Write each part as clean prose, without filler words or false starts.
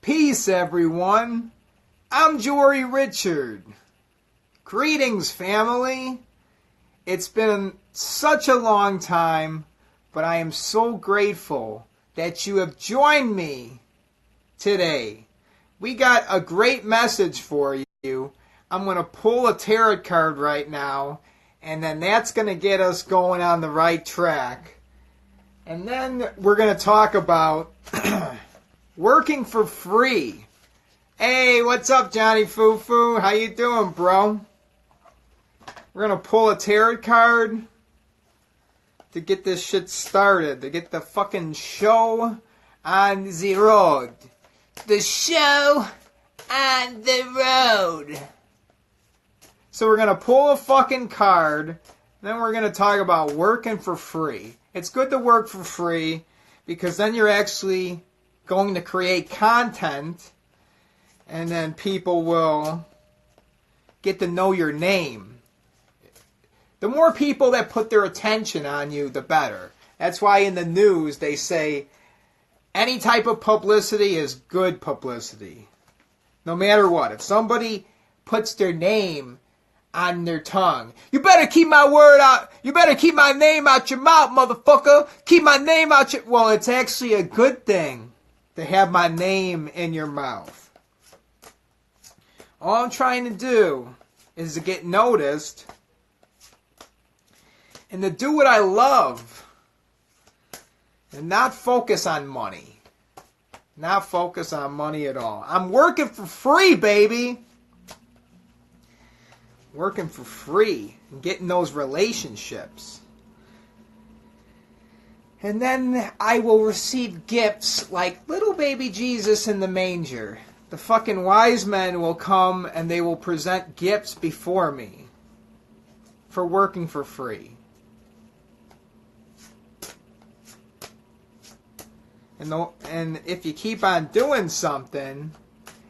Peace, everyone. I'm Jori Richard. Greetings, family. It's been such a long time, but I am so grateful that you have joined me today. We got a great message for you. I'm going to pull a tarot card right now, and then that's going to get us going on the right track. And then we're going to talk about working for free. Hey, what's up, Johnny Foo-Foo? How you doing, bro? We're going to pull a tarot card to get this shit started, to get the fucking show on the road. The show on the road. So we're going to pull a fucking card, then we're going to talk about working for free. It's good to work for free because then you're actually going to create content, and then people will get to know your name. The more people that put their attention on you, the better. That's why in the news they say any type of publicity is good publicity. No matter what. If somebody puts their name on their tongue, you better keep my word out. You better keep my name out your mouth, motherfucker. Keep my name out your... Well, it's actually a good thing to have my name in your mouth. All I'm trying to do is to get noticed and to do what I love and not focus on money. Not focus on money at all. I'm working for free, baby. Working for free and getting those relationships. And then I will receive gifts like little baby Jesus in the manger. The fucking wise men will come and they will present gifts before me for working for free. And if you keep on doing something,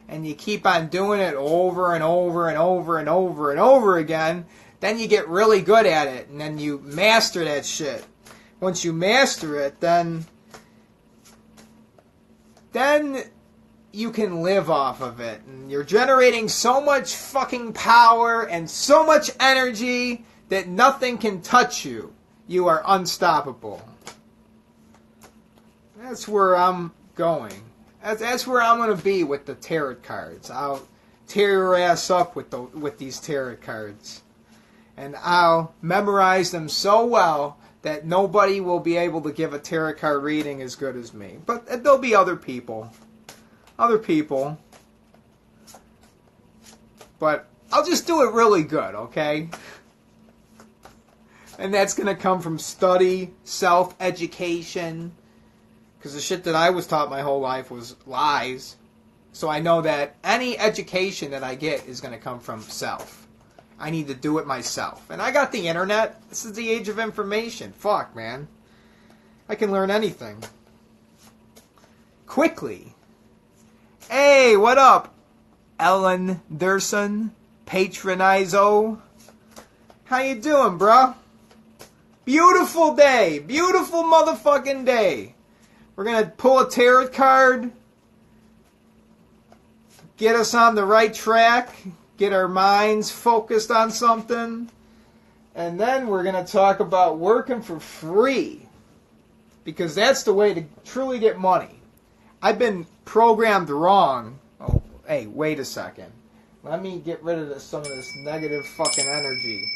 and you keep on doing it over and over and over and over and over again, then you get really good at it, and then you master that shit. Once you master it, then you can live off of it. And you're generating so much fucking power and so much energy that nothing can touch you. You are unstoppable. That's where I'm going. That's where I'm going to be with the tarot cards. I'll tear your ass up with these tarot cards. And I'll memorize them so well that nobody will be able to give a tarot card reading as good as me. But there'll be other people. Other people. But I'll just do it really good, okay? And that's going to come from study, self-education. Because the shit that I was taught my whole life was lies. So I know that any education that I get is going to come from self. I need to do it myself. And I got the internet. This is the age of information. Fuck, man. I can learn anything. Quickly. Hey, what up? Ellen Durson. Patronizo. How you doing, bro? Beautiful day. Beautiful motherfucking day. We're going to pull a tarot card. Get us on the right track. Get our minds focused on something. And then we're going to talk about working for free. Because that's the way to truly get money. I've been programmed wrong. Oh, hey, wait a second. Let me get rid of some of this negative fucking energy.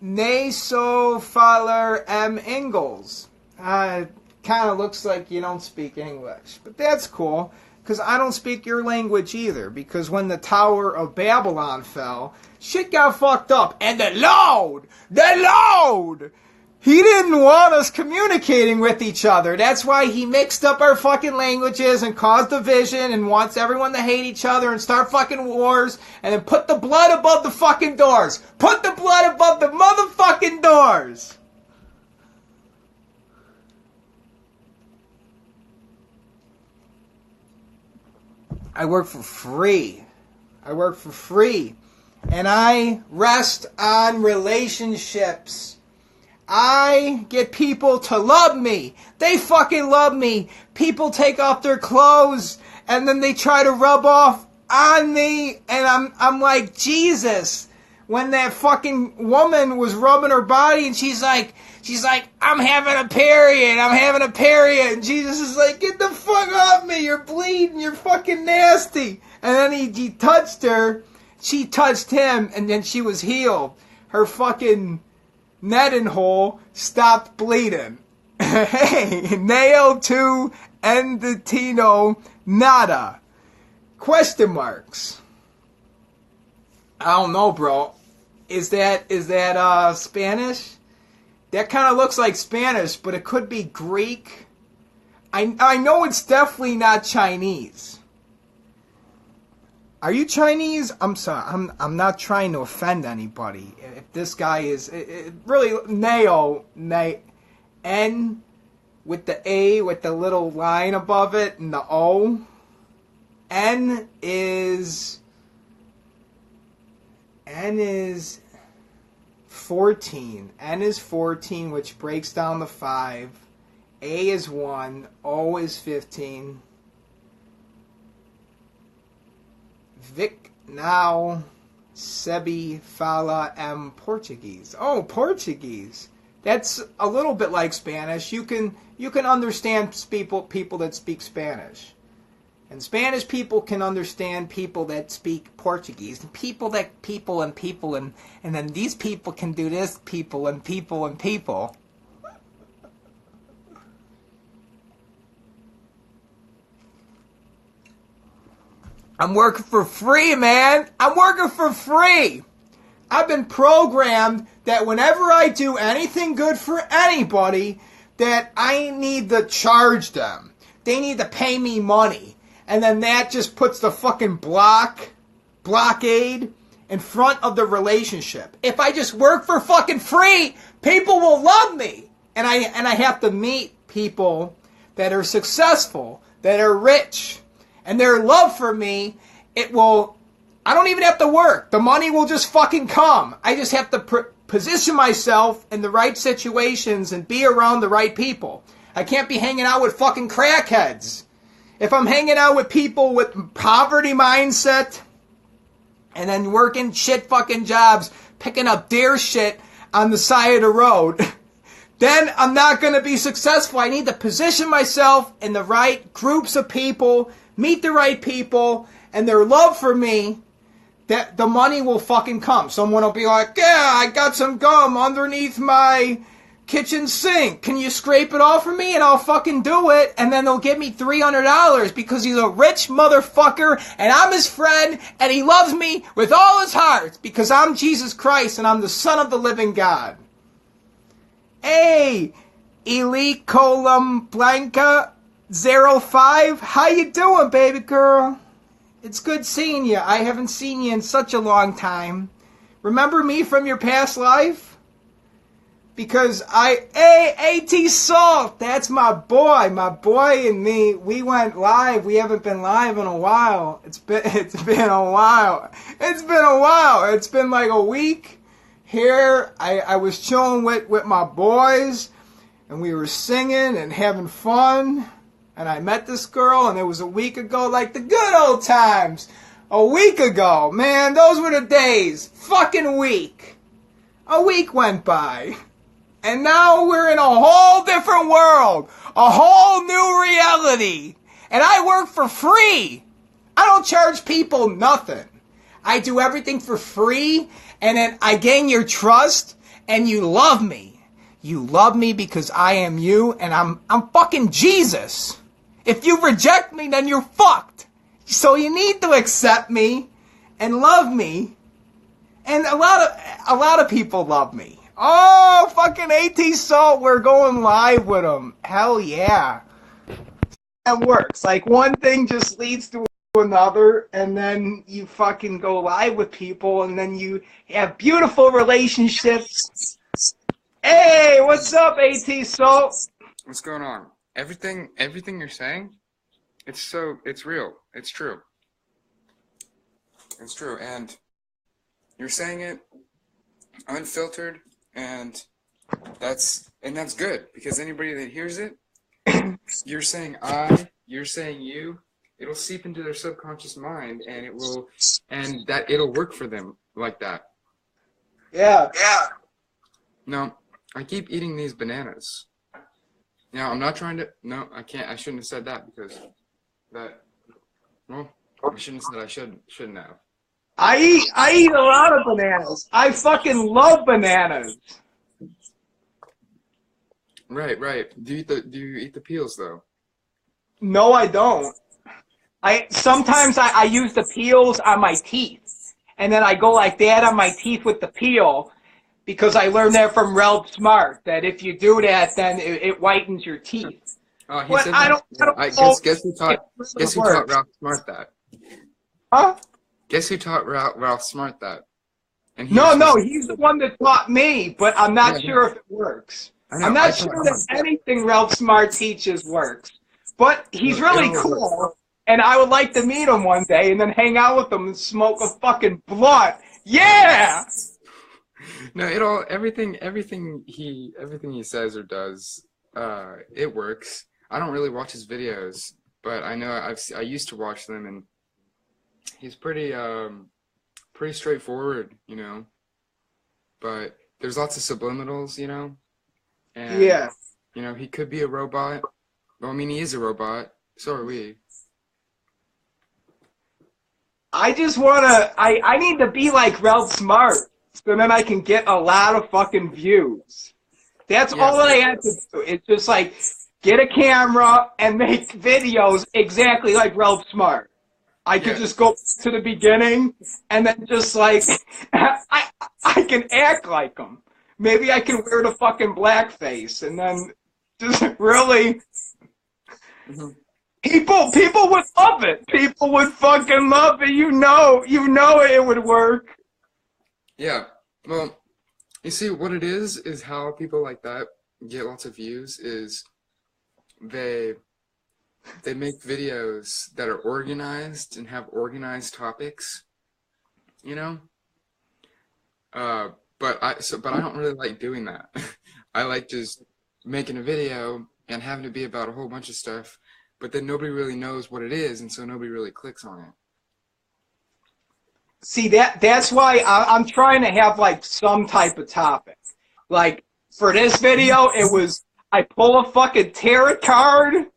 Nasofaller M. Ingalls. Kind of looks like you don't speak English. But that's cool, because I don't speak your language either. Because when the Tower of Babylon fell, shit got fucked up. And the Lord, He didn't want us communicating with each other. That's why he mixed up our fucking languages and caused division and wants everyone to hate each other and start fucking wars and then put the blood above the fucking doors. Put the blood above the motherfucking doors. I work for free. I work for free. And I rest on relationships. I get people to love me. They fucking love me. People take off their clothes and then they try to rub off on me. And I'm like, Jesus. When that fucking woman was rubbing her body and she's like, I'm having a period. I'm having a period. And Jesus is like, get the fuck off me. You're bleeding. You're fucking nasty. And then he touched her. She touched him and then she was healed. Her fucking netting hole stopped bleeding. Hey, nail to endotino nada. Question marks. I don't know, bro. Is that Spanish? That kind of looks like Spanish, but it could be Greek. I know it's definitely not Chinese. Are you Chinese? I'm sorry. I'm not trying to offend anybody. If this guy is really N with the A with the little line above it and the O. N is 14. N is 14, which breaks down to 5. A is 1. O is 15. Vic now Sebi fala Portuguese. Oh, Portuguese. That's a little bit like Spanish. You can understand people that speak Spanish. And Spanish people can understand people that speak Portuguese. And and then these people can do this, people. I'm working for free, man. I'm working for free. I've been programmed that whenever I do anything good for anybody, that I need to charge them. They need to pay me money. And then that just puts the fucking blockade in front of the relationship. If I just work for fucking free, people will love me. And I have to meet people that are successful, that are rich. And their love for me, I don't even have to work. The money will just fucking come. I just have to position myself in the right situations and be around the right people. I can't be hanging out with fucking crackheads. If I'm hanging out with people with poverty mindset and then working shit fucking jobs, picking up deer shit on the side of the road, then I'm not going to be successful. I need to position myself in the right groups of people, meet the right people, and their love for me, that the money will fucking come. Someone will be like, yeah, I got some gum underneath my kitchen sink. Can you scrape it off for me? And I'll fucking do it. And then they'll give me $300 because he's a rich motherfucker and I'm his friend and he loves me with all his heart because I'm Jesus Christ and I'm the Son of the living God. Hey, Eli Colum Blanca 05, how you doing, baby girl? It's good seeing you. I haven't seen you in such a long time. Remember me from your past life? Because AT Salt, that's my boy and me. We went live. We haven't been live in a while. It's been a while. It's been like a week. Here, I was chilling with my boys, and we were singing and having fun. And I met this girl, and it was a week ago, like the good old times. A week ago. Man, those were the days. Fucking week. A week went by. And now we're in a whole different world. A whole new reality. And I work for free. I don't charge people nothing. I do everything for free, and then I gain your trust, and you love me. You love me because I am you, and I'm fucking Jesus. If you reject me, then you're fucked. So you need to accept me and love me. And a lot of people love me. Oh, fucking Atsalt, we're going live with him. Hell yeah. That works. Like, one thing just leads to another, and then you fucking go live with people, and then you have beautiful relationships. Hey, what's up, Atsalt? What's going on? Everything you're saying, it's real. It's true. It's true, and you're saying it unfiltered, and that's good, because anybody that hears it, you're saying you're saying you, it'll seep into their subconscious mind, and it'll work for them like that. Yeah. No, I keep eating these bananas. Now, I'm not trying to, no, I shouldn't have said that, because I shouldn't have said I shouldn't have. I eat a lot of bananas. I fucking love bananas. Right. Do you eat the peels though? No, I don't. Sometimes I use the peels on my teeth, and then I go like that on my teeth with the peel, because I learned that from Ralph Smart, that if you do that, then it whitens your teeth. Oh, he but said I that? don't Guess who taught Ralph Smart that? Huh? Guess who taught Ralph Smart that? And he's the one that taught me, but I'm not sure if it works. I'm not sure that anything Ralph Smart teaches works. But he's really cool, and I would like to meet him one day and then hang out with him and smoke a fucking blunt. Yeah! No, everything he says or does, it works. I don't really watch his videos, but I know I used to watch them, and he's pretty straightforward, you know. But there's lots of subliminals, you know. And, yeah. You know, he could be a robot. Well, I mean, he is a robot. So are we. I just wanna. I need to be like Ralph Smart, so then I can get a lot of fucking views. That's all that I have to do. It's just like get a camera and make videos exactly like Ralph Smart. I could just go to the beginning and then just like I can act like him. Maybe I can wear the fucking blackface and then just really people would love it. People would fucking love it. You know it would work. Yeah. Well, you see what it is how people like that get lots of views is they make videos that are organized and have organized topics, you know? But I don't really like doing that. I like just making a video and having to be about a whole bunch of stuff, but then nobody really knows what it is, and so nobody really clicks on it. See, that's why I'm trying to have like some type of topic. Like for this video, it was I pull a fucking tarot card,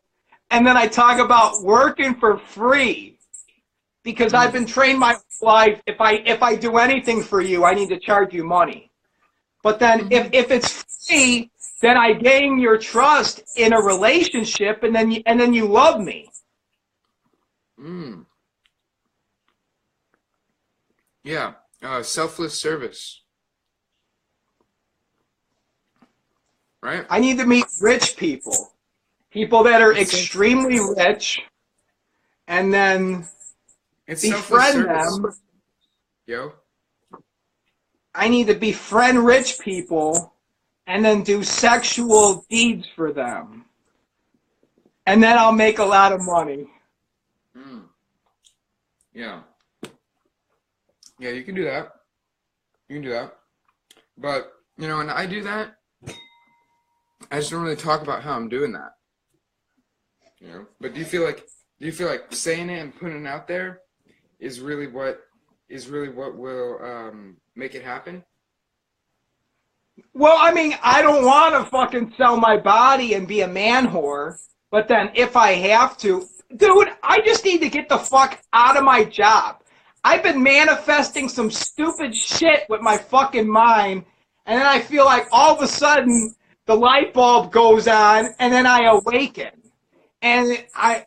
and then I talk about working for free, because I've been trained my life. If I do anything for you, I need to charge you money. But then if it's free, then I gain your trust in a relationship, and then you love me. Yeah, selfless service. Right? I need to meet rich people. People that are extremely rich, and then befriend them. Yo. I need to befriend rich people and then do sexual deeds for them. And then I'll make a lot of money. Yeah. Yeah, you can do that. You can do that. But, you know, when I do that, I just don't really talk about how I'm doing that. You know? But do you feel like saying it and putting it out there is really what will make it happen? Well, I mean, I don't want to fucking sell my body and be a man whore, but then if I have to, dude, I just need to get the fuck out of my job. I've been manifesting some stupid shit with my fucking mind, and then I feel like all of a sudden the light bulb goes on, and then I awaken. And I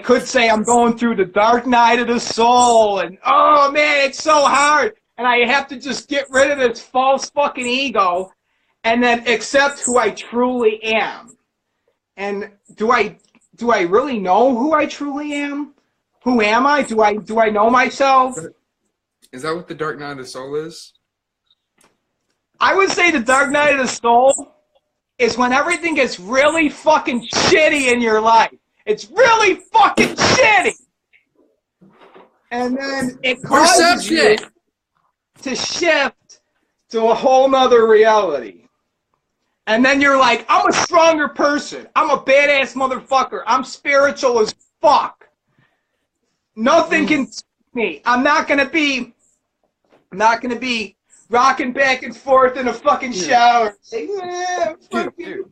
could say I'm going through the dark night of the soul, and oh man, it's so hard. And I have to just get rid of this false fucking ego. and then accept who I truly am. And do I really know who I truly am? Who am I? Do I know myself? Is that what the Dark Night of the Soul is? I would say the Dark Night of the Soul is when everything gets really fucking shitty in your life. It's really fucking shitty. And then it causes you to shift to a whole nother reality. And then you're like, I'm a stronger person. I'm a badass motherfucker. I'm spiritual as fuck. Nothing can take me. I'm not gonna be rocking back and forth in a fucking shower. Like, Dude.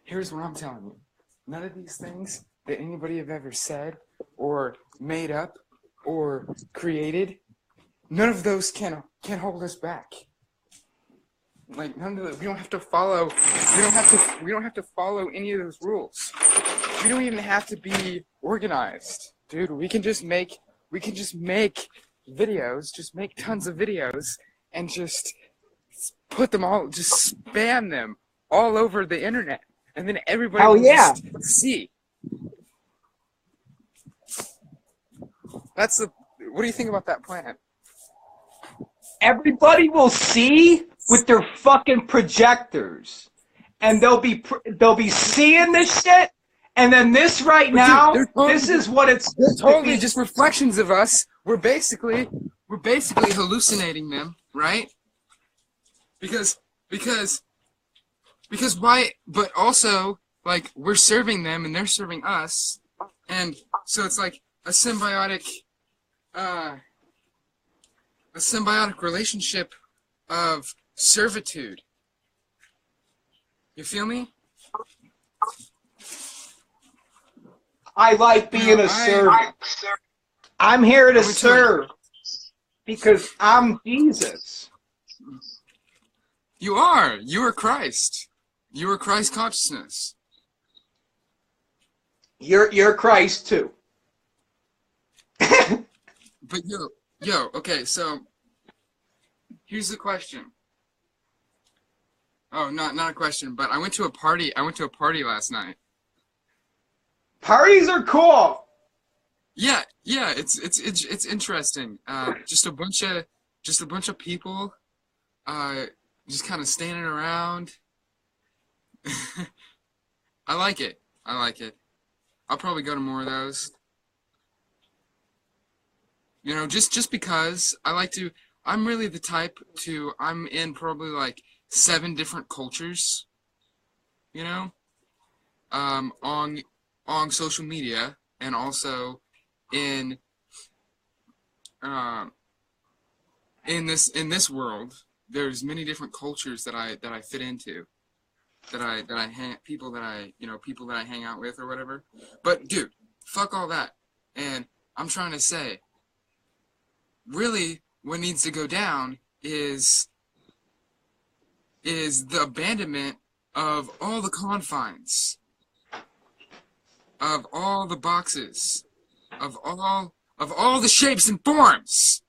Here's what I'm telling you. None of these things that anybody have ever said or made up or created, none of those can hold us back. Like none of the, we don't have to follow any of those rules. We don't even have to be organized, dude. We can just make videos, just make tons of videos and just put them all, just spam them all over the internet, and then everybody will just see. What do you think about that plan? Everybody will see with their fucking projectors, and they'll be seeing this shit. And then this right now, this is what it's. They're totally just reflections of us. We're basically hallucinating them, right? Because why? But also, like, we're serving them and they're serving us, and so it's like a symbiotic relationship of servitude. You feel me? I like being a servant. I'm here to serve because I'm Jesus. You are. You are Christ. You are Christ consciousness. You're Christ too. But yo, okay, so here's the question. Oh, not a question, but I went to a party last night. Parties are cool. Yeah, it's interesting. Just a bunch of people, just kind of standing around. I like it. I'll probably go to more of those. You know, just because I like to. I'm really the type to. I'm in probably like 7 different cultures. You know, on social media, and also in this world, there's many different cultures that I fit into, people that I hang out with or whatever. But dude, fuck all that. And I'm trying to say, really, what needs to go down is the abandonment of all the confines, of all the boxes, of all the shapes and forms.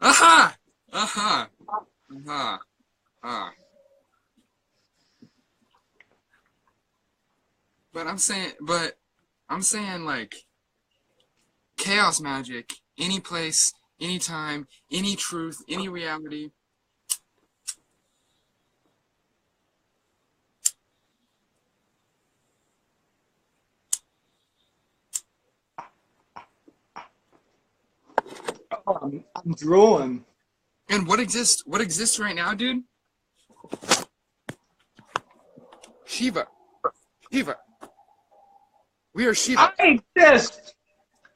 Aha! Aha! Aha! Ah. But I'm saying like chaos magic, any place, any time, any truth, any reality. Oh, I'm drooling. And what exists right now, dude? Shiva. We are Shiva. I exist.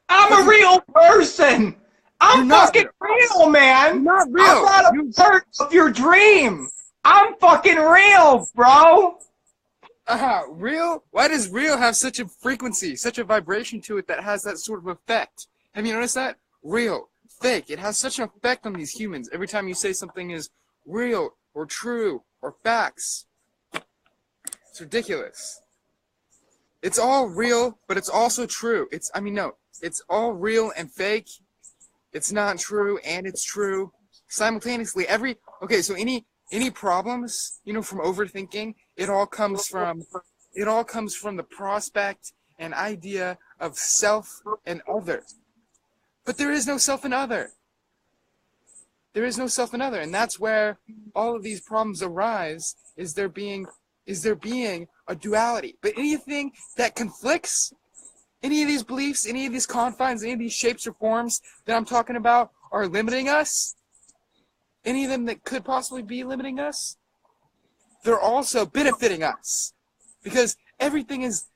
I'm a real person. I'm fucking real, man. You're not real. I'm not a part of your dream. I'm fucking real, bro. Real? Why does real have such a frequency, such a vibration to it that has that sort of effect? Have you noticed that? Real, fake. It has such an effect on these humans. Every time you say something is real or true or facts, it's ridiculous. It's all real, but it's also true. It's all real and fake. It's not true and it's true. simultaneously. So any problems, you know, from overthinking, it all comes from the prospect and idea of self and other. But there is no self and other. There is no self and other, and that's where all of these problems arise. Is there being a duality? But anything that conflicts, any of these beliefs, any of these confines, any of these shapes or forms that I'm talking about are limiting us. Any of them that could possibly be limiting us, they're also benefiting us, because everything is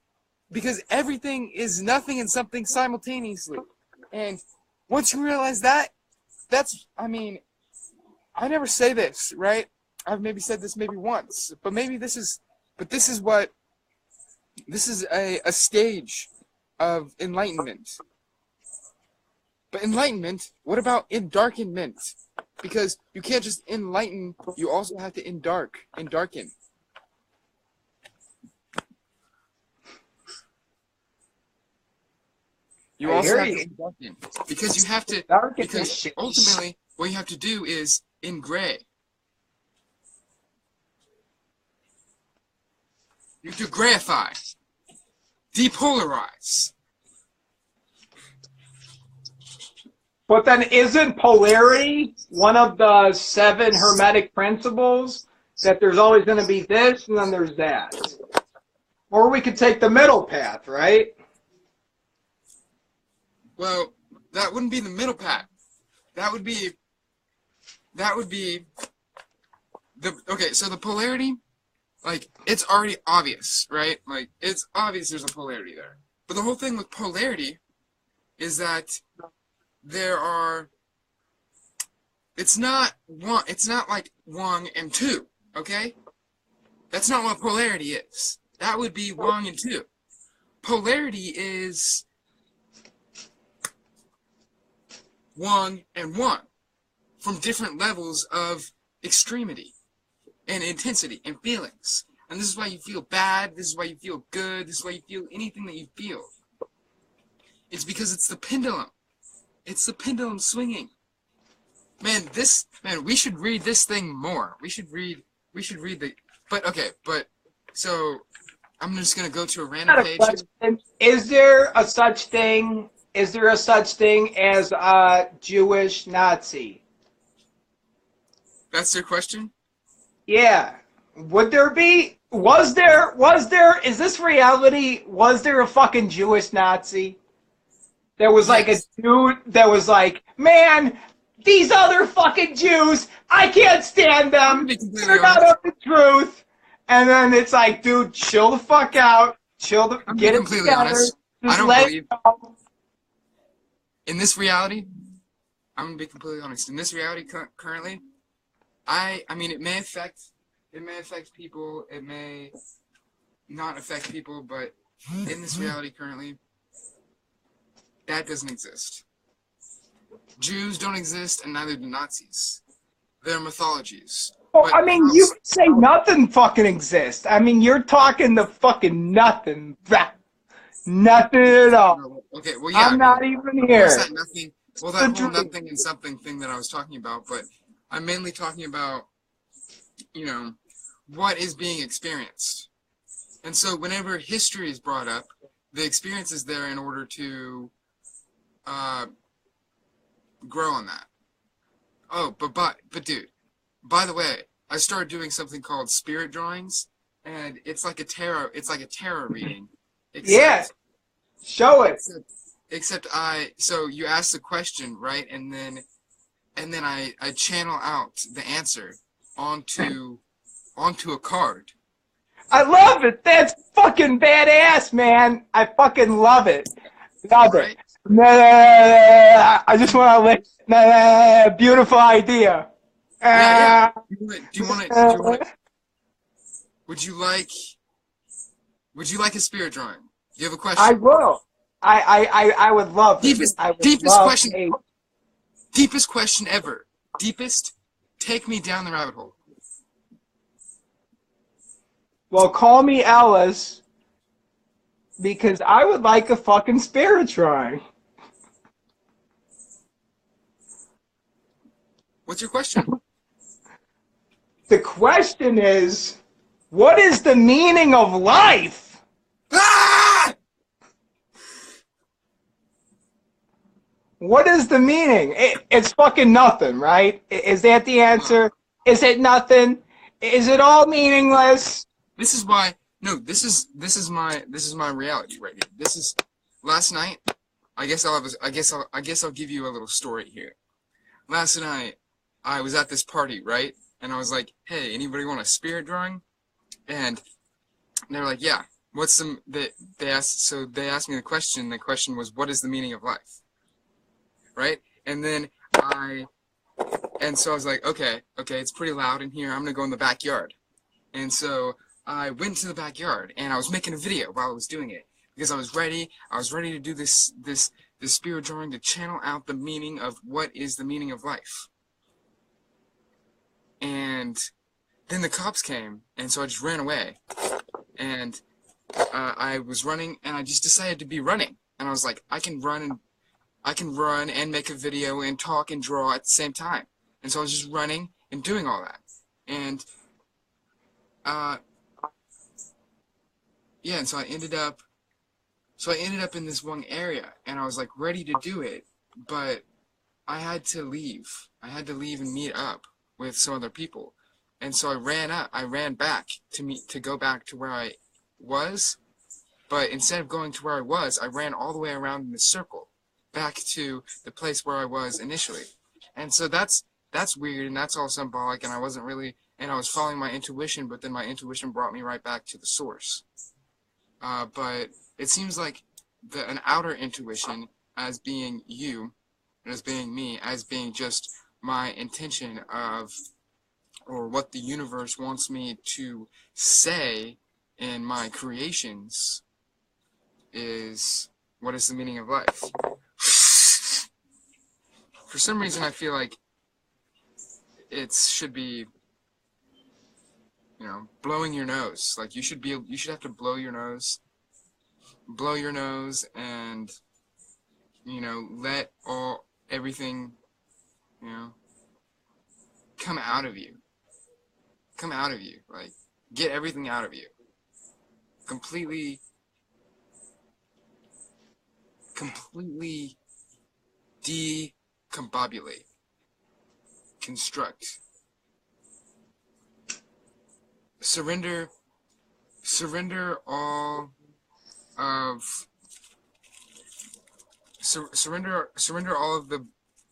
nothing and something simultaneously. And once you realize that, I mean, I never say this, right? I've maybe said this maybe once, but this is a stage of enlightenment. But enlightenment, what about endarkenment? Because you can't just enlighten, you also have to endarken. You also have to endarken. Because you have to, because ultimately what you have to do is engray. You have to grayify, depolarize. But then isn't polarity one of the 7 Hermetic principles? That there's always going to be this and then there's that. Or we could take the middle path, right? Well, that wouldn't be the middle path. That would be okay, so the polarity, like, it's already obvious, right? Like, it's obvious there's a polarity there. But the whole thing with polarity is that it's not like 1 and 2, okay? That's not what polarity is. That would be 1 and 2. Polarity is 1 and 1 from different levels of extremity and intensity and feelings. And this is why you feel bad, this is why you feel good, this is why you feel anything that you feel. It's because it's the pendulum. It's the pendulum swinging. Man, we should read this thing more. We should read so I'm just gonna go to a random page. Is there a such thing as a Jewish Nazi? That's your question? Yeah. Would there be? Was there? Is this reality? Was there a fucking Jewish Nazi? There was like a dude that was like, man, these other fucking Jews, I can't stand them. They're not up the truth. And then it's like, dude, chill the fuck out. Get it together. Honest. I don't believe. In this reality, I'm gonna be completely honest. In this reality currently, I mean, it may affect people. It may not affect people, but in this reality currently, that doesn't exist. Jews don't exist, and neither do Nazis. They're mythologies. Well, I mean, you say nothing fucking exists. I mean, you're talking the fucking nothing. Nothing at all. Okay, well, yeah. I'm not even here. That nothing, well, that whole nothing and something thing that I was talking about, but I'm mainly talking about, you know, what is being experienced. And so whenever history is brought up, the experience is there in order to grow on that. Oh, but dude, by the way, I started doing something called spirit drawings, and it's like a tarot reading. Yeah, show it. Except so you ask the question, right, and then I channel out the answer onto a card. I love it. That's fucking badass, man. I fucking love it. Love it. I just want to beautiful idea. Yeah. Do you want to? Would you like a spirit drawing? Do you have a question? I will. I would love deepest question. Deepest question ever. Deepest. Take me down the rabbit hole. Well, call me Ellis, because I would like a fucking spirit drawing. What's your question? The question is, what is the meaning of life? Ah! What is the meaning? It's fucking nothing, right? Is that the answer? Is it nothing? Is it all meaningless? This is why. No, this is my reality right here. This is last night. I guess I'll give you a little story here. Last night, I was at this party, right? And I was like, "Hey, anybody want a spirit drawing?" And they were like, "Yeah." What's they asked me the question. The question was, "What is the meaning of life?" Right? And so I was like, okay, it's pretty loud in here. I'm gonna go in the backyard. And so I went to the backyard and I was making a video while I was doing it because I was ready. I was ready to do this spirit drawing to channel out the meaning of what is the meaning of life. And then the cops came, and so I just ran away. And I was running, and I just decided to be running. And I was like, I can run and make a video and talk and draw at the same time. And so I was just running and doing all that. And yeah, and so I ended up in this one area, and I was like ready to do it, but I had to leave. I had to leave and meet up with some other people. And so I ran back to go back to where I was, but instead of going to where I was, I ran all the way around in a circle back to the place where I was initially. And so that's weird, and that's all symbolic, and I was following my intuition, but then my intuition brought me right back to the source. But it seems like an outer intuition, as being you, as being me, as being just my intention of, or what the universe wants me to say in my creations, is what is the meaning of life. For some reason, I feel like it should be, blowing your nose. Like you should have to blow your nose, and let everything, come out of you. Like get everything out of you. Completely decombobulate. Construct. Surrender all of surrender all of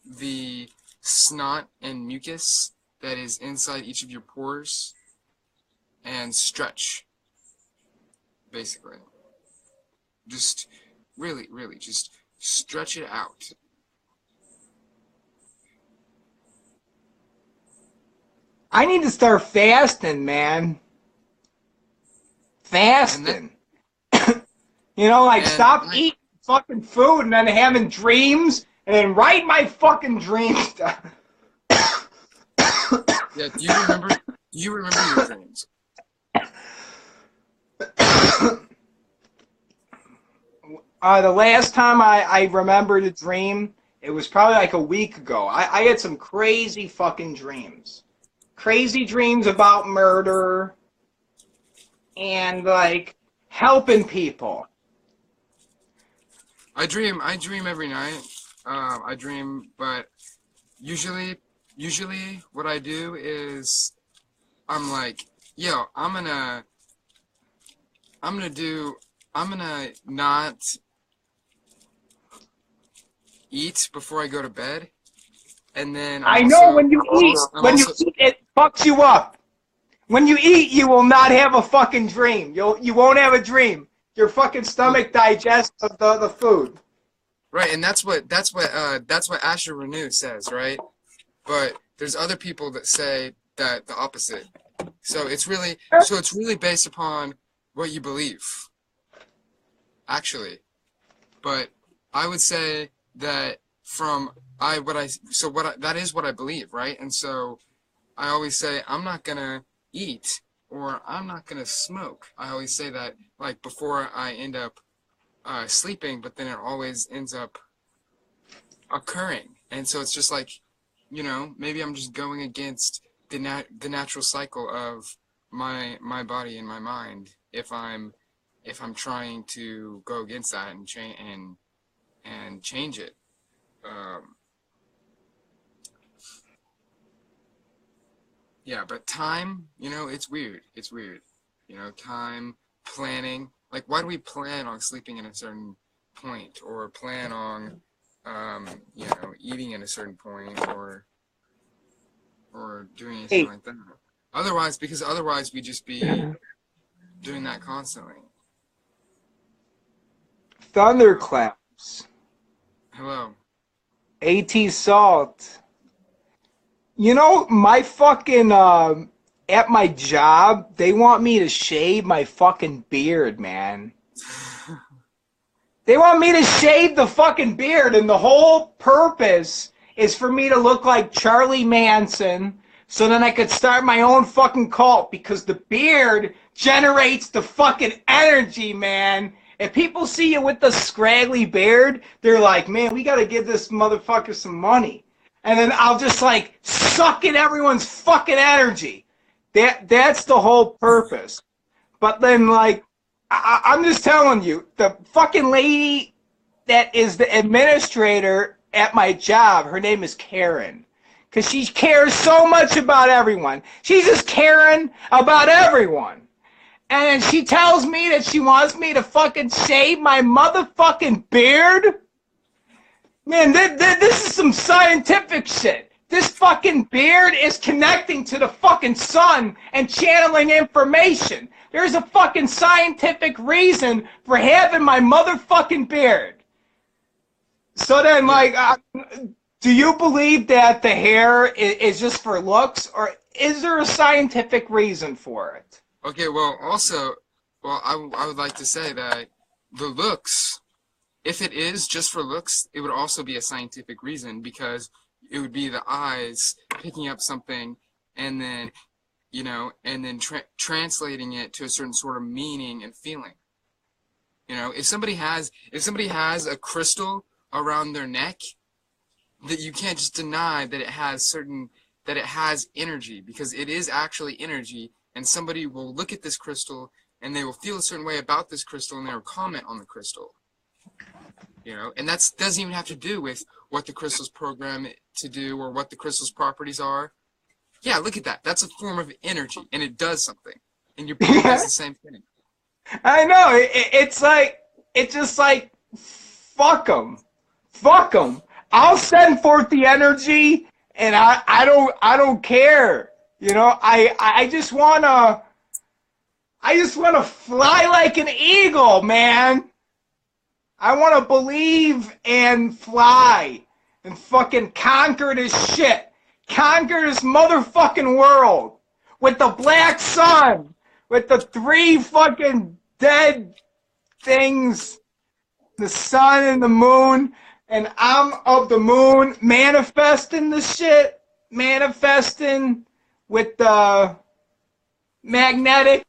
the snot and mucus that is inside each of your pores, and stretch. Basically, just really just stretch it out. I need to start fasting, man. Fasting. Stop eating fucking food and then having dreams and then write my fucking dreams down. Yeah, do you remember your dreams? The last time I remembered a dream, it was probably like a week ago. I had some crazy fucking dreams. Crazy dreams about murder and like helping people. I dream every night. I dream, but usually what I do is I'm like, yo, I'm gonna not eat before I go to bed. And then when you eat, it fucks you up. When you eat, you will not have a fucking dream. You won't have a dream. Your fucking stomach digests the food. Right, and that's what Asher Renew says, right? But there's other people that say that the opposite. So it's really based upon what you believe, actually. But I would say that that is what I believe, right? And so I always say I'm not gonna eat or I'm not gonna smoke. I always say that like before I end up sleeping, but then it always ends up occurring. And so it's just like you know, maybe I'm just going against the natural cycle of my body and my mind if I'm trying to go against that and change it. Um, yeah, but time, you know, it's weird. It's weird. You know, time, planning. Like, why do we plan on sleeping at a certain point, or plan on, you know, eating at a certain point, or doing anything Hey, like that? Otherwise, because otherwise we just be doing that constantly. thunderclaps. Hello. Salt. You know, my fucking at my job, they want me to shave my fucking beard, man. They want me to shave the fucking beard, and the whole purpose is for me to look like Charlie Manson, so then I could start my own fucking cult, because the beard generates the fucking energy, man. If people see you with the scraggly beard, they're like, man, we gotta give this motherfucker some money. And then I'll just like suck in everyone's fucking energy. That's the whole purpose. But then, like, I'm just telling you, the fucking lady that is the administrator at my job, her name is Karen. Because she cares so much about everyone. She's just caring about everyone. And she tells me that she wants me to fucking shave my motherfucking beard. Man, this is some scientific shit. This fucking beard is connecting to the fucking sun and channeling information. There's a fucking scientific reason for having my motherfucking beard. So then, like, do you believe that the hair is just for looks, or is there a scientific reason for it? Okay, well, also, well, I would like to say that the looks, if it is just for looks, it would also be a scientific reason, because it would be the eyes picking up something and then, you know, and then translating it to a certain sort of meaning and feeling. You know, if somebody has a crystal around their neck, that you can't just deny that it has energy, because it is actually energy, and somebody will look at this crystal and they will feel a certain way about this crystal and they will comment on the crystal. You know, and that doesn't even have to do with what the crystal's programmed to do or what the crystal's properties are. Yeah, look at that. That's a form of energy, and it does something. And your brain does the same thing. I know. It's just like, fuck them. Fuck them. I'll send forth the energy, and I don't care. You know, I just wanna fly like an eagle, man. I wanna believe and fly and fucking conquer this shit. Conquer this motherfucking world with the black sun, with the 3 fucking dead things, the sun and the moon, and I'm of the moon, manifesting the shit, manifesting with the magnetic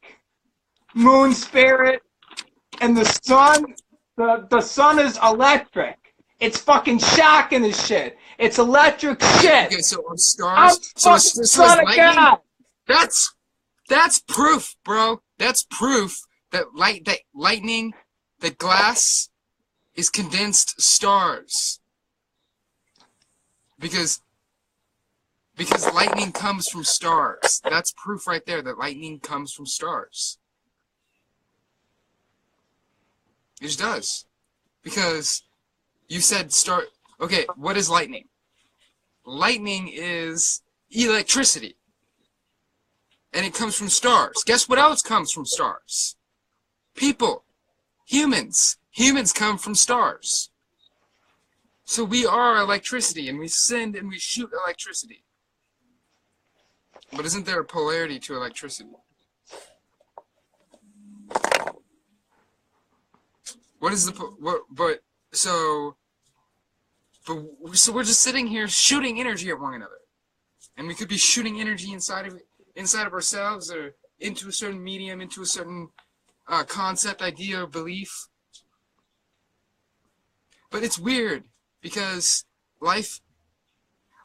moon spirit, and the sun. The sun is electric. It's fucking shocking as shit. It's electric shit. Okay, so are I'm stars? So fucking son of lightning? God. That's proof, bro. That's proof that lightning, that glass, is condensed stars. Because lightning comes from stars. That's proof right there that lightning comes from stars. It just does. Because you said star. Okay, what is lightning? Lightning is electricity. And it comes from stars. Guess what else comes from stars? People. Humans. Humans come from stars. So we are electricity, and we send and we shoot electricity. But isn't there a polarity to electricity? What is the so we're just sitting here shooting energy at one another, and we could be shooting energy inside of ourselves, or into a certain medium, into a certain concept, idea, or belief. But it's weird, because life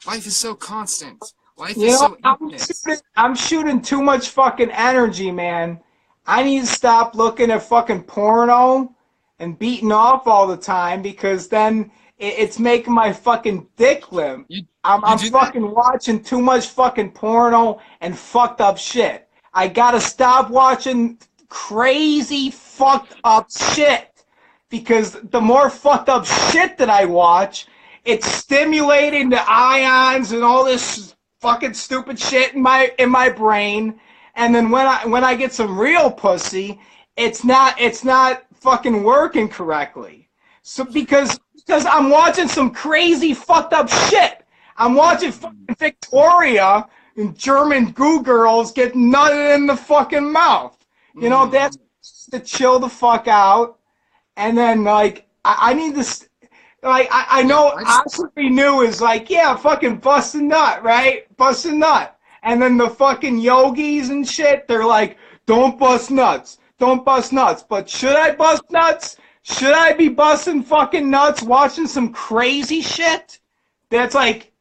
Life is so constant. Life You is know, so infinite. I'm shooting too much fucking energy, man. I need to stop looking at fucking porno and beating off all the time because then it's making my fucking dick limp. You I'm do that? fucking watching too much fucking porno and fucked up shit. I gotta stop watching crazy fucked up shit because the more fucked up shit that I watch, it's stimulating the ions and all this fucking stupid shit in my brain. And then when I get some real pussy, it's not fucking working correctly. So because I'm watching some crazy fucked up shit. I'm watching fucking Victoria and German goo girls get nutted in the fucking mouth. You know, that's to chill the fuck out. And then like I need to like I Yeah, know Osprey New is like, yeah, fucking bust a nut, right? Bust a nut. And then the fucking yogis and shit, they're like, don't bust nuts. Don't bust nuts. But should I bust nuts? Should I be busting fucking nuts watching some crazy shit? That's like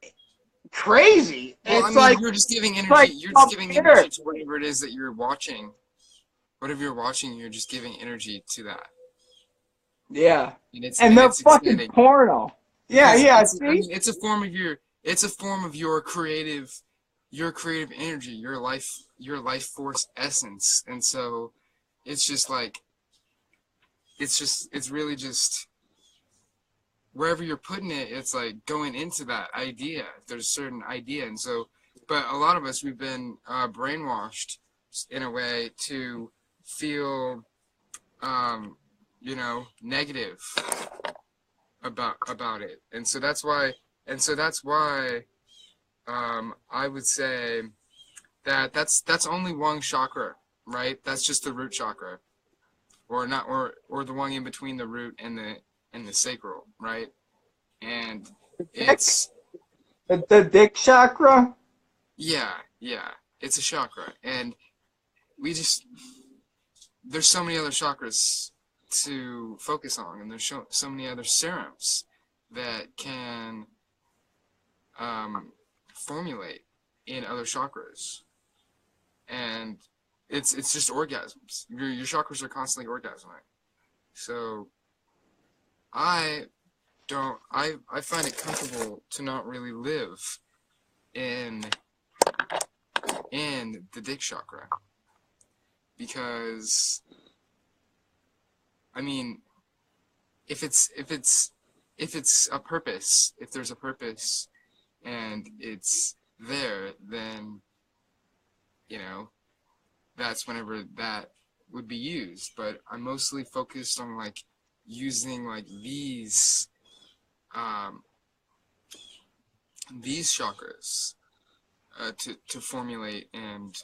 crazy. well, I It's mean, like you're just giving like energy. You're just up giving here. energy to whatever it is that you're watching. Whatever you're watching, you're just giving energy to that, Yeah. and it's And and they're it's fucking extending porno. Yeah, because yeah, it's. I see? mean, it's a form of your creative energy, your life force essence, and so it's just like it's really just wherever you're putting it, it's like going into that idea. There's a certain idea, and so, but a lot of us we've been brainwashed in a way to feel, negative about it, and so that's why I would say that that's only one chakra, right? That's just the root chakra, or not, or the one in between the root and the sacral, right? And Dick? it's The dick chakra? yeah, it's a chakra, and we just there's so many other chakras to focus on, and there's so many other serums that can formulate in other chakras, and it's just orgasms. Your chakras are constantly orgasming. So I I find it comfortable to not really live in the dick chakra, because I mean, if it's a purpose, if there's a purpose and it's there, then that's whenever that would be used. But I'm mostly focused on like using like these chakras to formulate and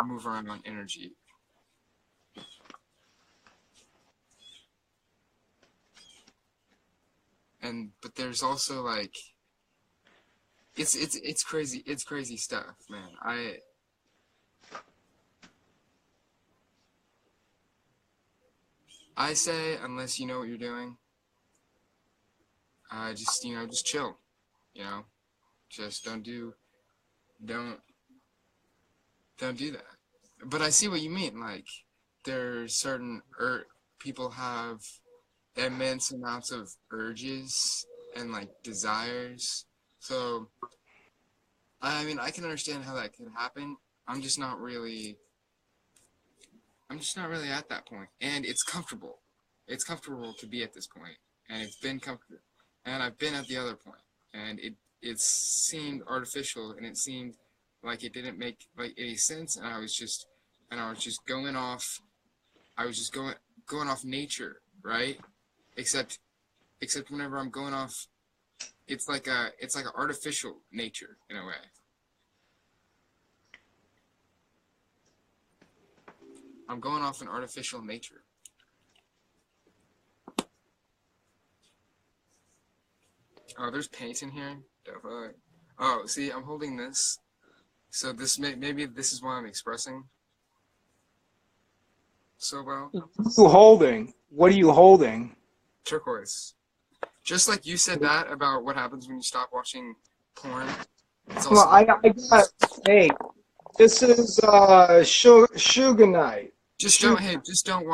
move around on energy. But there's also like it's crazy stuff, man. I say, unless you know what you're doing, just chill, just don't do that. But I see what you mean. Like, there's certain people have immense amounts of urges and like desires. So I mean, I can understand how that can happen. I'm just not really at that point. And it's comfortable. It's comfortable to be at this point. And it's been comfortable. And I've been at the other point. And it seemed artificial, and it seemed like it didn't make like any sense, and I was just going off nature, right? Except whenever I'm going off, it's like an artificial nature in a way. I'm going off an artificial nature. Oh, there's paint in here. Definitely. Oh, see, I'm holding this. So maybe this is why I'm expressing so well. What are you holding? What are you holding? Turquoise. Just like you said that about what happens when you stop watching porn. It's Well, also like I got, hey, this is Sugar Night. just don't Sugar. hey just don't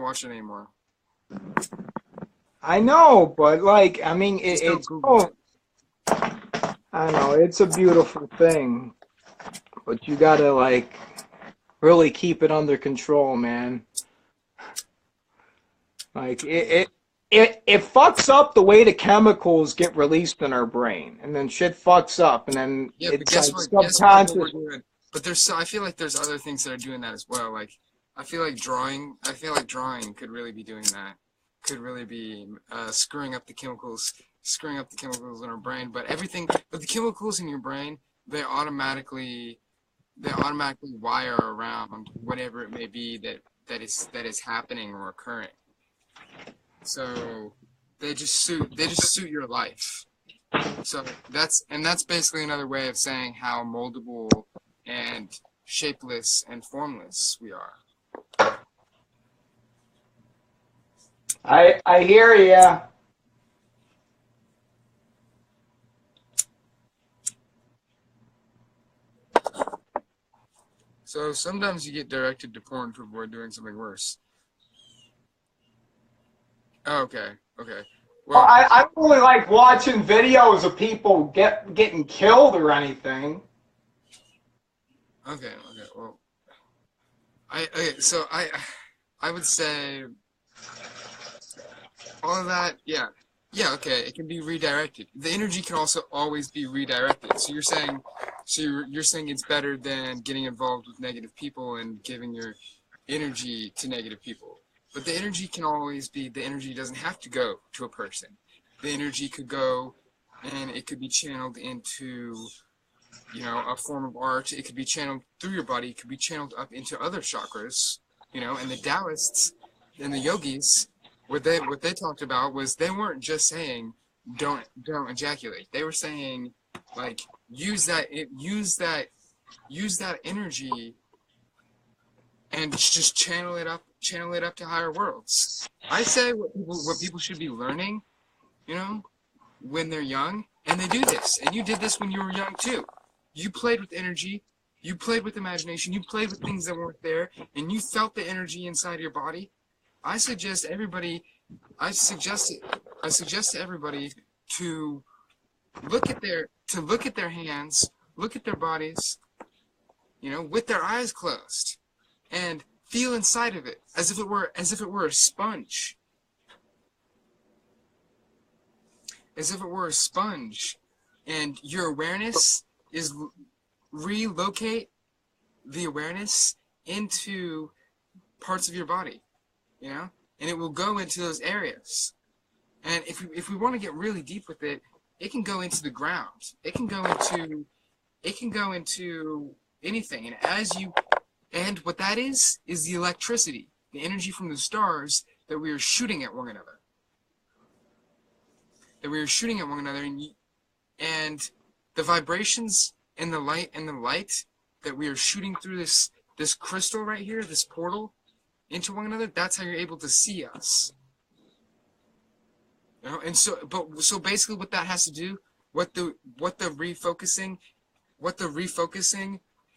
watch it anymore. I know, but like, I mean, Just don't it's Google oh, it. I know it's a beautiful thing, but you gotta like really keep it under control, man. Like it fucks up the way the chemicals get released in our brain, and then shit fucks up, and then Yeah, but it's like guess what we're subconscious. doing. But there's I feel like there's other things that are doing that as well. Like I feel like drawing could really be doing that. Could really be screwing up the chemicals in our brain. But the chemicals in your brain, they automatically wire around whatever it may be that is happening or occurring. So they just suit your life. So that's basically another way of saying how moldable and shapeless and formless we are. I hear ya. So sometimes you get directed to porn to avoid doing something worse. Oh, okay, okay. Well, Well, I don't really like watching videos of people getting killed or anything. okay, okay. Well, I would say all of that, yeah. Yeah, okay, it can be redirected. The energy can also always be redirected. You're saying it's better than getting involved with negative people and giving your energy to negative people. But the energy doesn't have to go to a person. The energy could go and it could be channeled into, a form of art. It could be channeled through your body. It could be channeled up into other chakras, and the Taoists and the yogis, what they talked about was they weren't just saying don't ejaculate. They were saying like use that energy and just channel it up to higher worlds. I say what people should be learning, you know, when they're young, and they do this, and you did this when you were young too. You played with energy, you played with imagination, you played with things that weren't there, and you felt the energy inside your body. I suggest everybody, I suggest I suggest to everybody to look at their hands, look at their bodies, with their eyes closed, and feel inside of it as if it were a sponge, as if it were a sponge, and your awareness is relocate the awareness into parts of your body, and it will go into those areas. And if we want to get really deep with it, it can go into the ground. It can go into anything. And what that is the electricity, the energy from the stars that we are shooting at one another. That we are shooting at one another, and the vibrations and the light that we are shooting through this crystal right here, this portal into one another. That's how you're able to see us. And so basically, what that has to do, what the refocusing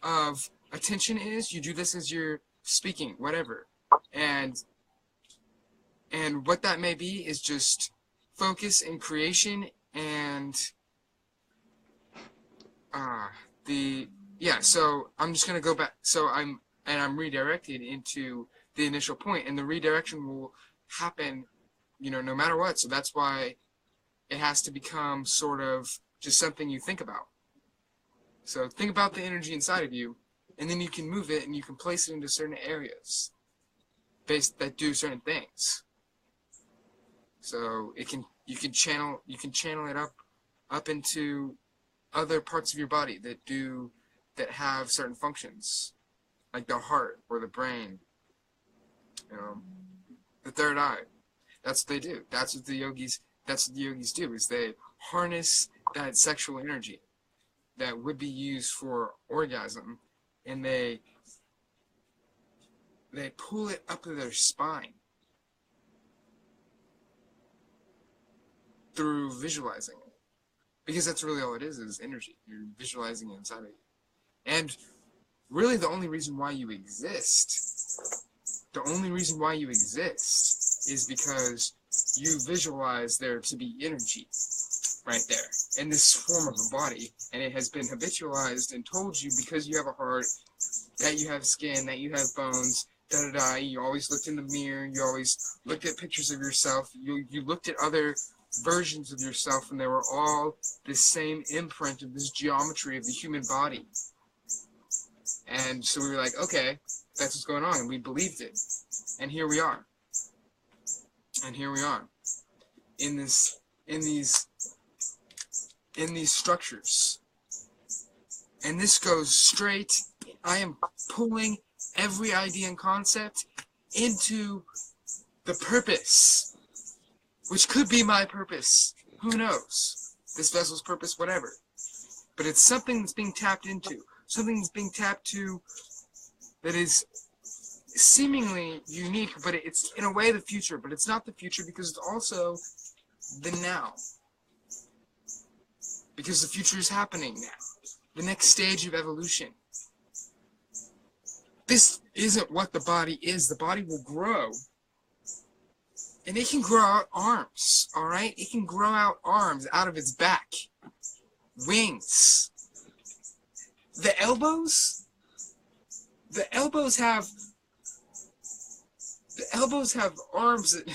of attention is, you do this as you're speaking, whatever, and what that may be is just focus and creation and so I'm just gonna go back. So I'm redirected into the initial point, and the redirection will happen, no matter what. So that's why it has to become sort of just something you think about. So think about the energy inside of you, and then you can move it and you can place it into certain areas that do certain things. So you can channel it up into other parts of your body that have certain functions, like the heart or the brain, the third eye. That's what they do. That's what the yogis do, is they harness that sexual energy that would be used for orgasm, and they pull it up to their spine through visualizing it. Because that's really all it is energy. You're visualizing it inside of you. And really the only reason why you exist, is because you visualize there to be energy right there in this form of a body, and it has been habitualized and told you because you have a heart, that you have skin, that you have bones, da-da-da. You always looked in the mirror, you always looked at pictures of yourself, you looked at other versions of yourself, and they were all the same imprint of this geometry of the human body. And so we were like, okay, that's what's going on, and we believed it. And here we are. And here we are. In these structures. And this goes straight, I am pulling every idea and concept into the purpose, which could be my purpose. Who knows? This vessel's purpose, whatever. But it's something that's being tapped into. Something that's being tapped to that is seemingly unique, but it's in a way the future. But it's not the future because it's also the now. Because the future is happening now. The next stage of evolution. This isn't what the body is. The body will grow. And it can grow out arms, alright? It can grow out arms out of its back. Wings. The elbows have arms that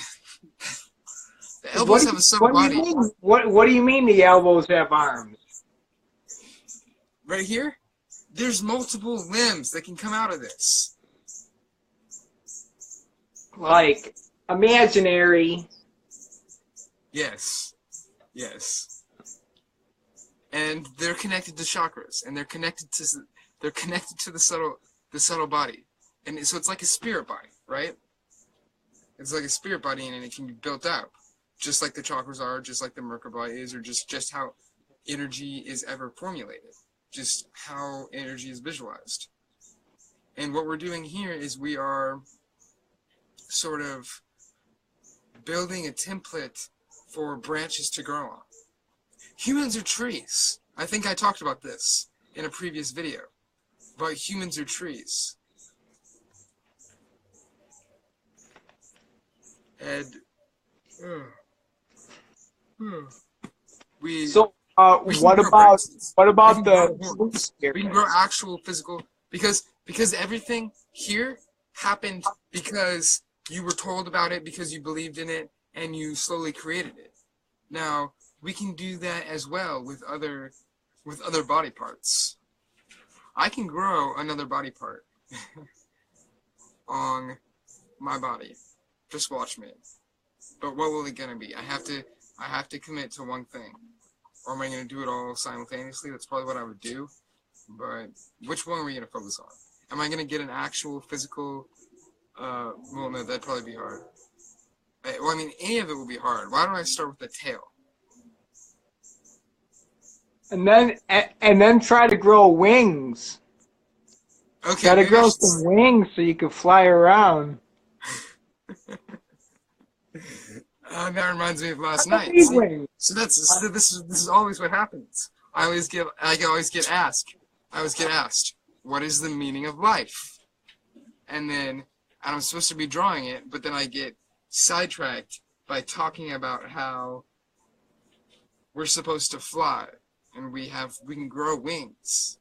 the elbows have a sub-body. What do you mean the elbows have arms? Right here, there's multiple limbs that can come out of this. Like imaginary. Yes. And they're connected to chakras, and they're connected to the subtle body, and so it's like a spirit body, right? It's like a spirit body, and it can be built out, just like the chakras are, just like the Merkaba is, or just how energy is ever formulated, just how energy is visualized. And what we're doing here is we are sort of building a template for branches to grow on. Humans are trees. I think I talked about this in a previous video, but humans are trees. And we what about the we can grow actual physical because everything here happened because you were told about it, because you believed in it, and you slowly created it. Now we can do that as well with other body parts. I can grow another body part on my body. Just watch me. But what will it gonna be? I have to commit to one thing. Or am I gonna do it all simultaneously? That's probably what I would do. But which one are we gonna focus on? Am I gonna get an actual physical well no, that'd probably be hard. Well, I mean, any of it will be hard. Why don't I start with the tail? And then try to grow wings. Okay. Try to grow some wings so you can fly around. That reminds me of last night. So this is always what happens. I always get asked, what is the meaning of life? And I'm supposed to be drawing it, but then I get sidetracked by talking about how we're supposed to fly and we can grow wings.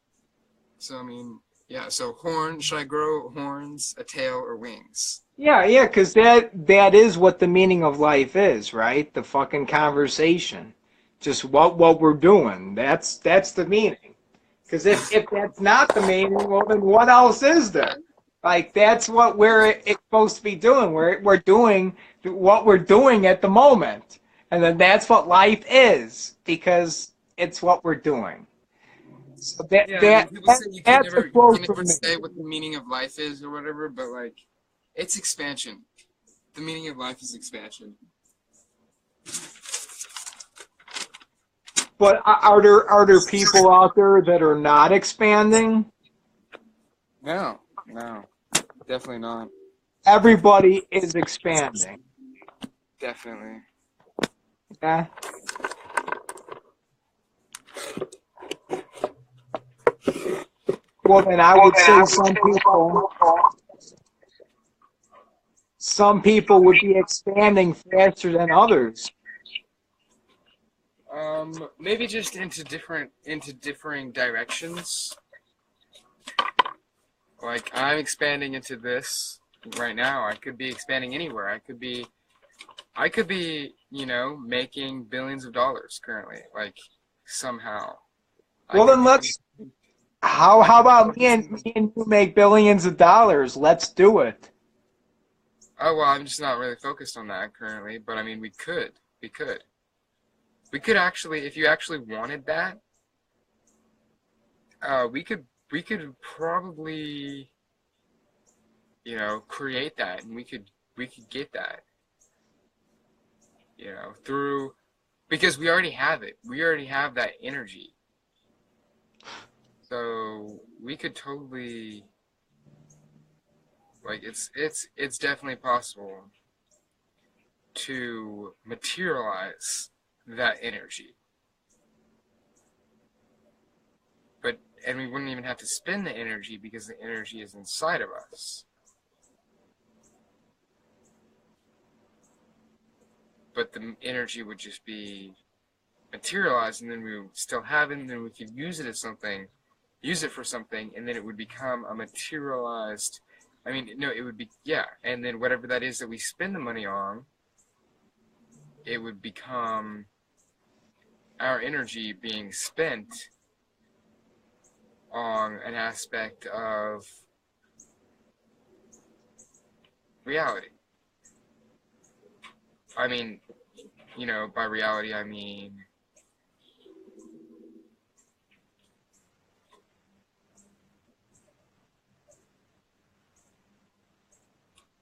So I mean, yeah, so horn, should I grow horns, a tail, or wings? Yeah, because that is what the meaning of life is, right? The fucking conversation. Just what we're doing. That's the meaning. Because if that's not the meaning, well then what else is there? Like that's what we're supposed to be doing. We're doing what we're doing at the moment. And then that's what life is, because it's what we're doing. So people say you can never say what the meaning of life is or whatever, but like it's expansion. The meaning of life is expansion. But are there people out there that are not expanding? No, definitely not. Everybody is expanding. Definitely. Yeah. well, then I would say some people would be expanding faster than others. Maybe just into differing directions. Like I'm expanding into this right now. I could be expanding anywhere. I could be, making billions of dollars currently. Like somehow. I Well, could then be. let's. How about me and you make billions of dollars? Let's do it. Oh well, I'm just not really focused on that currently. But I mean, we could. We could. We could actually, if you actually wanted that, we could probably, create that, and we could get that, through, because we already have it. We already have that energy. So we could totally, like, it's definitely possible to materialize that energy. And we wouldn't even have to spend the energy because the energy is inside of us. But the energy would just be materialized, and then we would still have it, and then we could use it for something, and then it would become a materialized. I mean, no, it would be, yeah, and then whatever that is that we spend the money on, it would become our energy being spent on an aspect of reality. I mean, by reality, I mean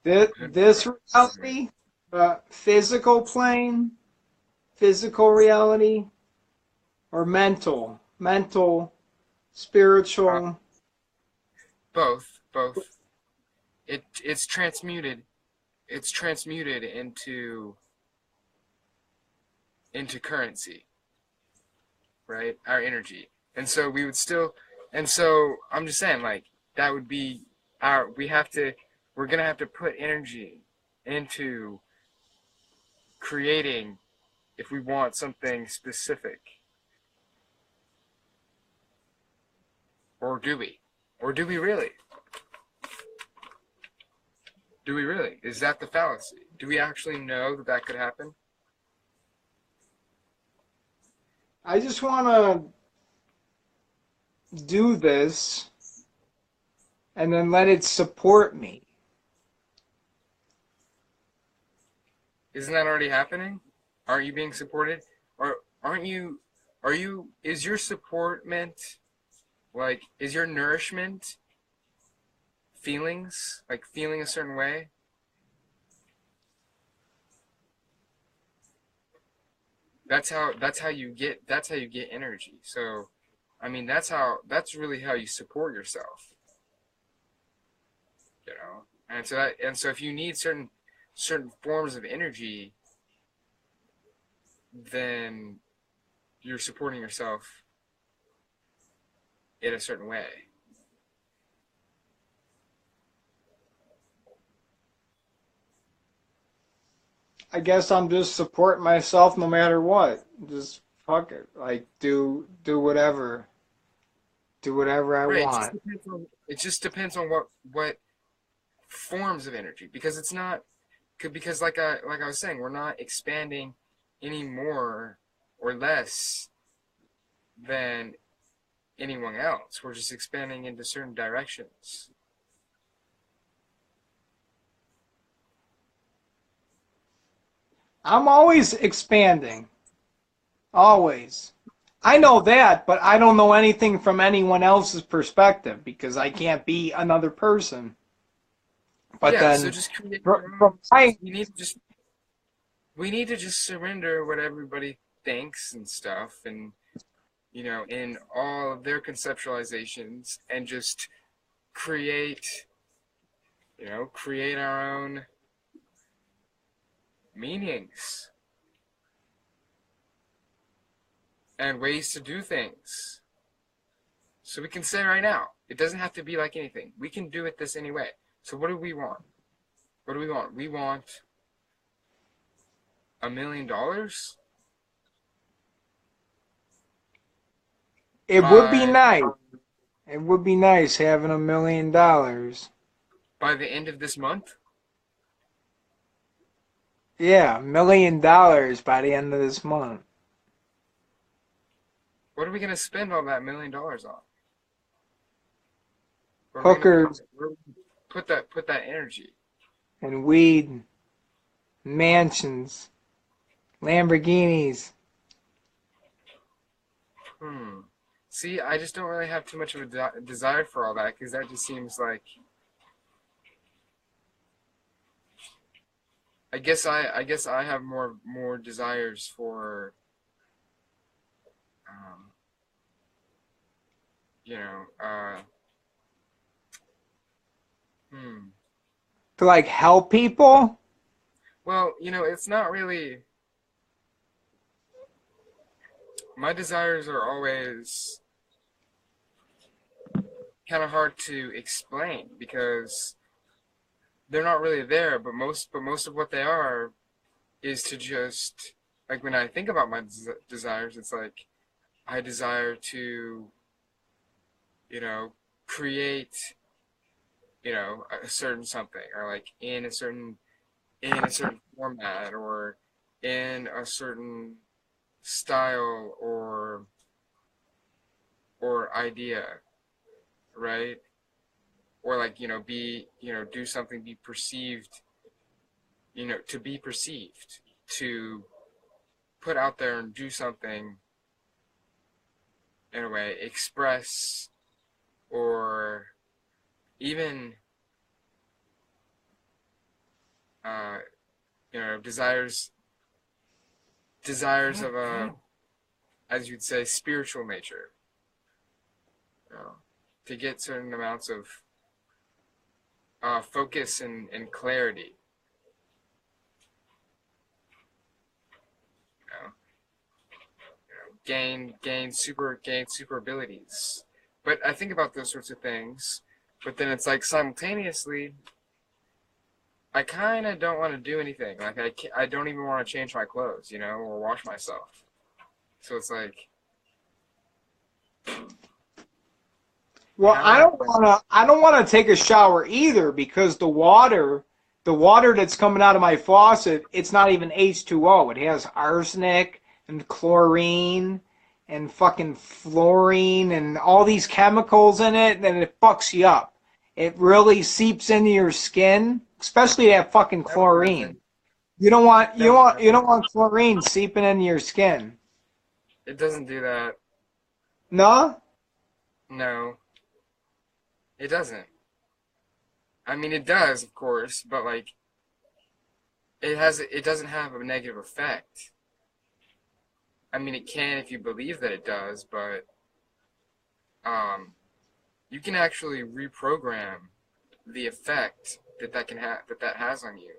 This reality, physical plane, physical reality, or mental, spiritual. both. It's transmuted. It's transmuted into currency, right? Our energy. And so we would still, and so I'm just saying, like, that would be we're going to have to put energy into creating, if we want something specific. Or do we? Or do we really? Do we really? Is that the fallacy? Do we actually know that that could happen? I just want to do this and then let it support me. Isn't that already happening? Aren't you being supported? Or is your support meant, like, is your nourishment feelings, like feeling a certain way? That's how you get energy. So, I mean, that's really how you support yourself, And so if you need certain forms of energy, then you're supporting yourself in a certain way. I guess I'm just supporting myself no matter what. Just fuck it. Like do whatever. Do whatever I Right. want. It just depends on what forms of energy, because it's not, because like I was saying, we're not expanding any more or less than anyone else. We're just expanding into certain directions. I'm always expanding. Always. I know that, but I don't know anything from anyone else's perspective because I can't be another person. But Yeah, so then, just create your own. from my, We need to just surrender what everybody thinks and stuff, and in all of their conceptualizations, and just create create our own meanings and ways to do things. So we can say right now, it doesn't have to be like anything. We can do it this anyway. So what do we want? What do we want? We want $1 million It would be by nice. It would be nice having $1 million. by the end of this month. Yeah, $1 million by the end of this month. What are we gonna spend all that $1 million on? Where are we gonna Hookers put that energy? and weed, mansions, Lamborghinis. See, I just don't really have too much of a desire for all that, because that just seems like. I guess I have more desires for, you know, To like help people? Well, it's not really. My desires are always kind of hard to explain because they're not really there. But most of what they are is to just, like, when I think about my desires, it's like I desire to, create, a certain something, or like in a certain format, or in a certain style or idea, right? Or like, do something, be perceived, to be perceived, to put out there and do something, in a way, express, or even desires of a, as you'd say, spiritual nature, to get certain amounts of focus and clarity, gain super abilities. But I think about those sorts of things, but then it's like simultaneously I kind of don't want to do anything. Like I don't even want to change my clothes, or wash myself. So it's like, Well, I don't want to take a shower either because the water that's coming out of my faucet, it's not even H2O. It has arsenic and chlorine and fucking fluorine and all these chemicals in it, and it fucks you up. It really seeps into your skin, especially that fucking chlorine. You don't want chlorine seeping into your skin. It doesn't do that. No? No. It doesn't. I mean, it does, of course, but like, it doesn't have a negative effect. I mean, it can if you believe that it does, but you can actually reprogram the effect that has on you.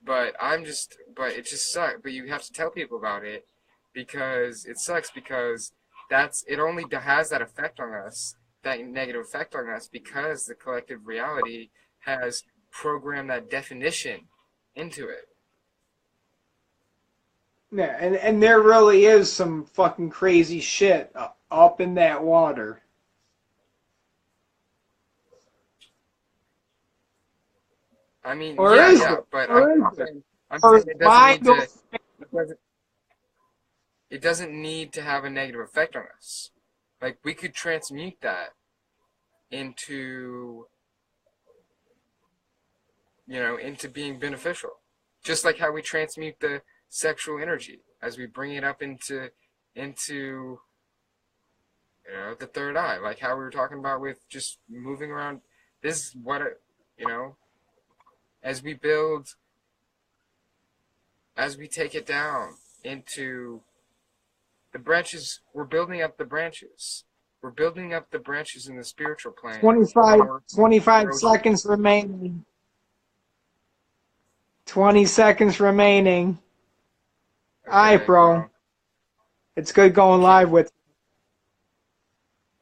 But it just sucks. But you have to tell people about it because it sucks, because it only has that effect on us, that negative effect on us, because the collective reality has programmed that definition into it. Yeah, and there really is some fucking crazy shit up in that water. I mean, Or yeah, is yeah, it? but Or I'm is it? saying, Or it doesn't need mind to. It doesn't need to have a negative effect on us. Like, we could transmute that into, into being beneficial. Just like how we transmute the sexual energy as we bring it up into the third eye. Like how we were talking about with just moving around. This is what as we build, as we take it down into the branches, we're building up the branches. We're building up the branches in the spiritual plane. 25 seconds remaining. 20 seconds remaining. Okay, All right, bro. well, It's good going live with. 20 seconds remaining. 20 seconds remaining. All right, bro. It's good going live with. 20 seconds remaining. All right, bro. It's good going live with. 20 seconds remaining. 20 seconds remaining. All right, bro. It's good going live with.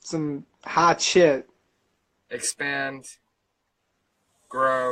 some hot shit. Expand. Grow.